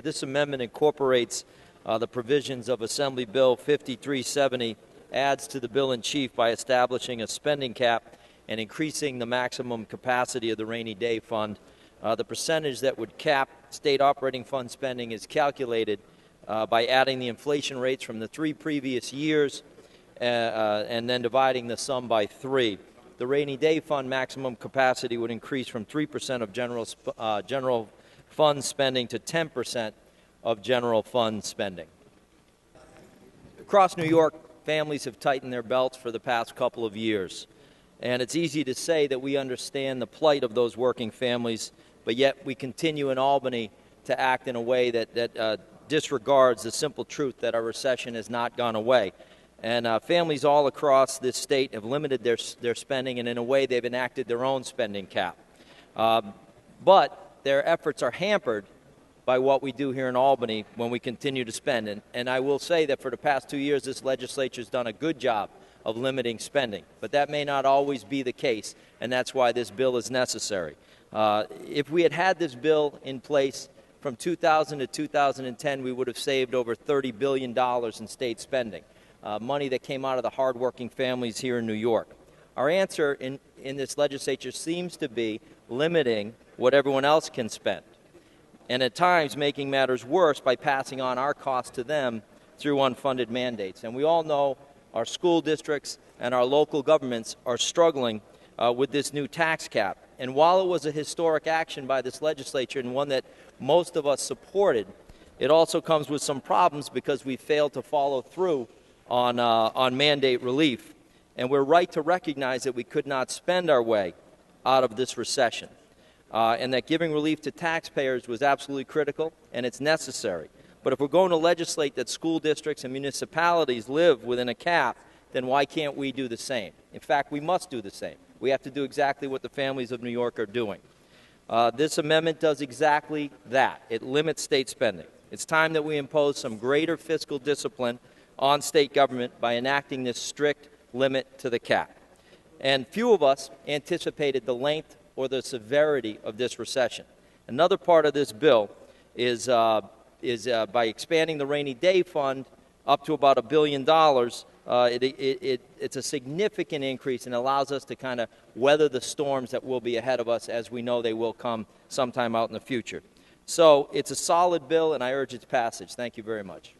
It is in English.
This amendment incorporates the provisions of Assembly Bill 5370, adds to the bill in chief by establishing a spending cap and increasing the maximum capacity of the rainy day fund. The percentage that would cap state operating fund spending is calculated by adding the inflation rates from the 3 previous years and then dividing the sum by 3. The rainy day fund maximum capacity would increase from 3% of general fund spending to 10% of general fund spending. Across New York, families have tightened their belts for the past couple of years. And it's easy to say that we understand the plight of those working families, but yet we continue in Albany to act in a way that disregards the simple truth that our recession has not gone away. And families all across this state have limited their spending, and in a way they've enacted their own spending cap. But their efforts are hampered by what we do here in Albany when we continue to spend. And I will say that for the past 2 years, this legislature has done a good job of limiting spending. But that may not always be the case, and that's why this bill is necessary. If we had had this bill in place from 2000 to 2010, we would have saved over $30 billion in state spending, money that came out of the hardworking families here in New York. Our answer in this legislature seems to be limiting what everyone else can spend, and at times making matters worse by passing on our costs to them through unfunded mandates. And we all know our school districts and our local governments are struggling with this new tax cap. And while it was a historic action by this legislature and one that most of us supported, it also comes with some problems because we failed to follow through on mandate relief. And we're right to recognize that we could not spend our way out of this recession, and that giving relief to taxpayers was absolutely critical, and it's necessary. But if we're going to legislate that school districts and municipalities live within a cap, then why can't we do the same? In fact, we must do the same. We have to do exactly what the families of New York are doing. This amendment does exactly that. It limits state spending. It's time that we impose some greater fiscal discipline on state government by enacting this strict limit to the cap. And few of us anticipated the length or the severity of this recession. Another part of this bill is by expanding the rainy day fund up to about $1 billion. It's a significant increase and allows us to kind of weather the storms that will be ahead of us, as we know they will come sometime out in the future. So it's a solid bill, and I urge its passage. Thank you very much.